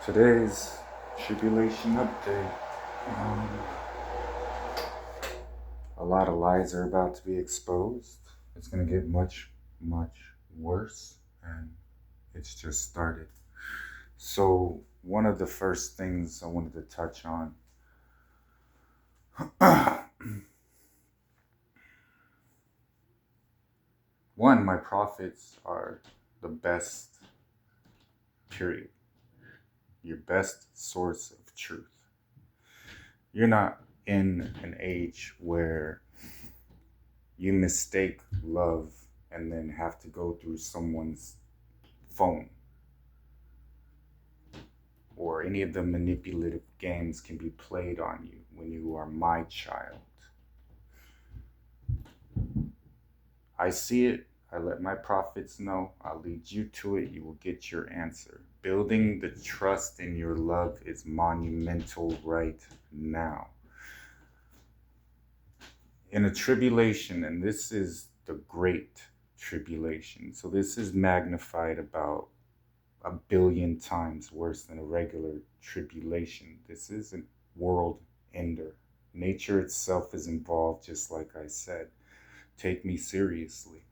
Today's Tribulation update. Um, a lot of lies are about to be exposed. It's going to get much, much worse, and it's just started. So, one of the first things I wanted to touch on one, my prophets are the best, period. Your best source of truth. You're not in an age where you mistake love and then have to go through someone's phone, or any of the manipulative games can be played on you when you are my child. I see it. I let my prophets know. I'll lead you to it. You will get your answer. Building the trust in your love is monumental right now. In a tribulation, and this is the great tribulation, so this is magnified about 1,000,000,000 times worse than a regular tribulation. This is a world ender. Nature itself is involved, just like I said. Take me seriously.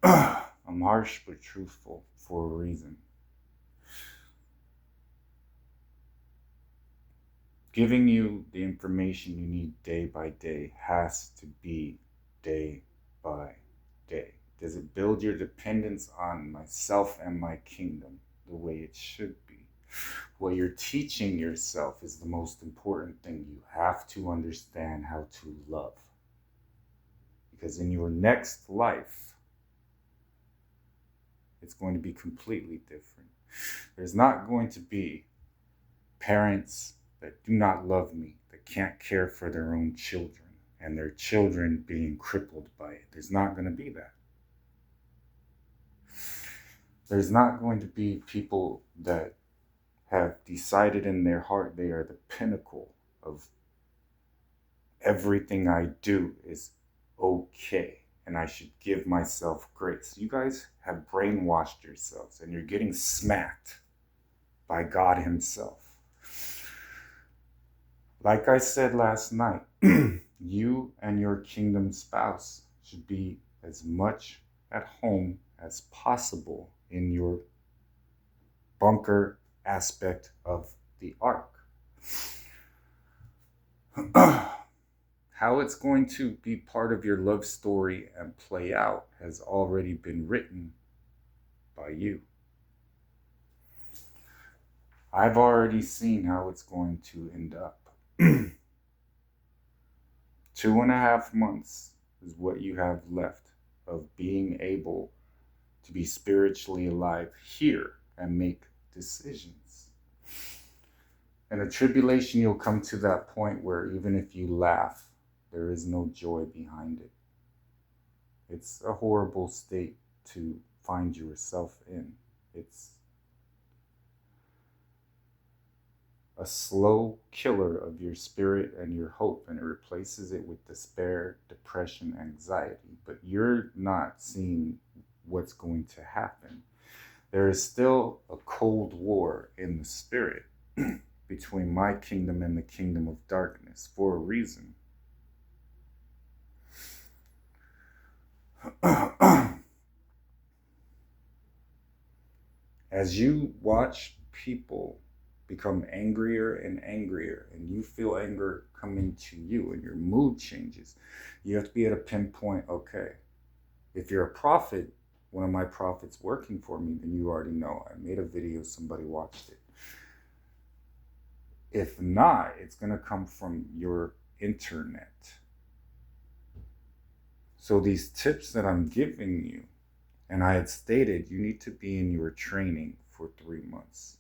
I'm harsh but truthful for a reason. Giving you the information you need day by day has to be day by day. Does it build your dependence on myself and my kingdom the way it should be? What you're teaching yourself is the most important thing. You have to understand how to love. Because in your next life, it's going to be completely different. There's not going to be parents that do not love me, that can't care for their own children, and their children being crippled by it. There's not going to be that. There's not going to be people that have decided in their heart they are the pinnacle of everything I do is okay, and I should give myself grace. You guys have brainwashed yourselves, and you're getting smacked by God himself. Like I said last night, you and your kingdom spouse should be as much at home as possible in your bunker aspect of the ark. How it's going to be part of your love story and play out has already been written by you. I've already seen how it's going to end up. 2.5 months is what you have left of being able to be spiritually alive here and make decisions. In a tribulation, you'll come to that point where even if you laugh, there is no joy behind it. It's a horrible state to find yourself in. It's a slow killer of your spirit and your hope, and it replaces it with despair, depression, anxiety. But you're not seeing what's going to happen. There is still a cold war in the spirit between my kingdom and the kingdom of darkness for a reason. As you watch people become angrier and angrier, and you feel anger coming to you, and your mood changes, you have to be able to pinpoint, okay, if you're a prophet, one of my prophets working for me, then you already know. I made a video, somebody watched it. If not, it's going to come from your internet. So these tips that I'm giving you, and I had stated you need to be in your training for 3 months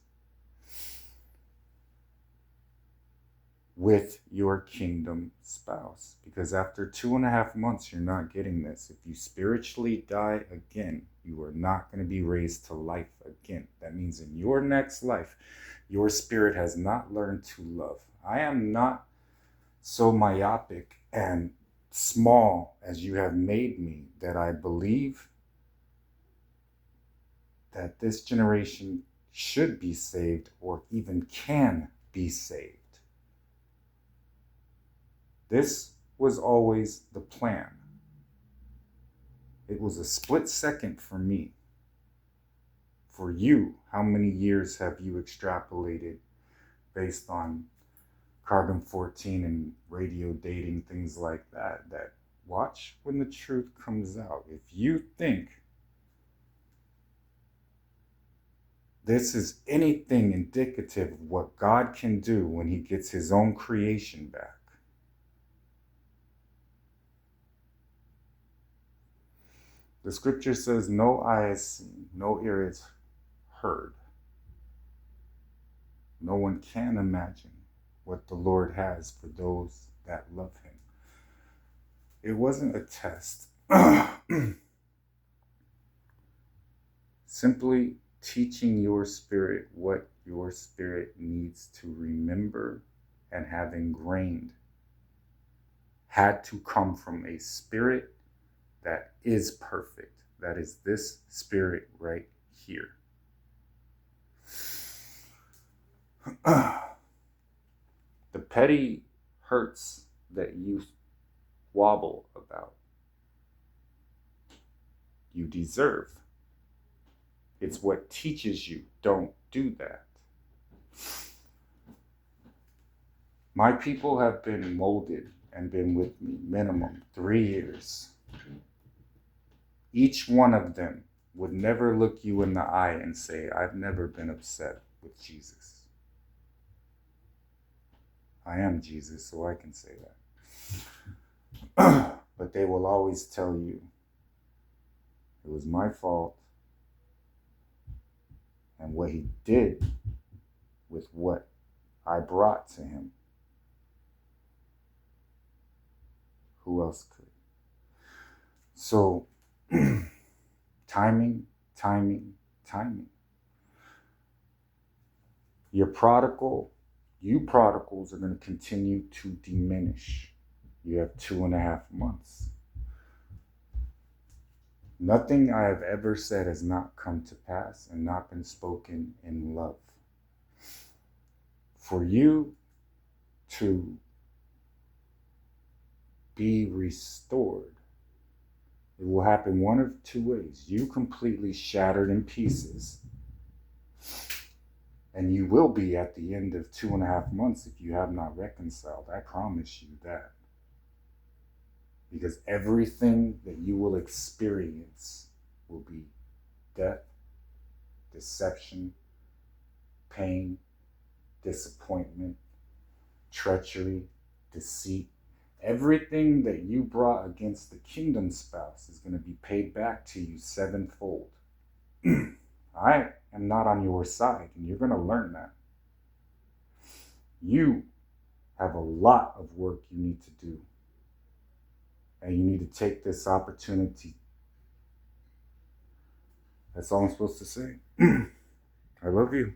with your kingdom spouse, because after 2.5 months you're not getting this. If you spiritually die again, you are not going to be raised to life again. That means in your next life your spirit has not learned to love. I am not so myopic and small as you have made me that I believe that this generation should be saved or even can be saved. This was always the plan. It was a split second for me. For you, how many years have you extrapolated based on carbon-14 and radio dating, things like that, that watch when the truth comes out. If you think this is anything indicative of what God can do when he gets his own creation back, the scripture says, no eye has seen, no ear has heard. No one can imagine what the Lord has for those that love him. It wasn't a test. Simply teaching your spirit what your spirit needs to remember and have ingrained had to come from a spirit that is perfect. That is this spirit right here. The petty hurts that you wobble about, you deserve. It's what teaches you, don't do that. My people have been molded and been with me minimum 3 years. Each one of them would never look you in the eye and say, I've never been upset with Jesus. I am Jesus, so I can say that. But they will always tell you, it was my fault. And what he did with what I brought to him, who else could? So, timing. You prodigals are going to continue to diminish. You have 2.5 months. Nothing I have ever said has not come to pass and not been spoken in love. For you to be restored, it will happen one of two ways. You completely shattered in pieces, and you will be at the end of 2.5 months if you have not reconciled. I promise you that. Because everything that you will experience will be death, deception, pain, disappointment, treachery, deceit. Everything that you brought against the kingdom spouse is going to be paid back to you 7-fold. I am not on your side, and you're going to learn that. You have a lot of work you need to do. And you need to take this opportunity. That's all I'm supposed to say. I love you.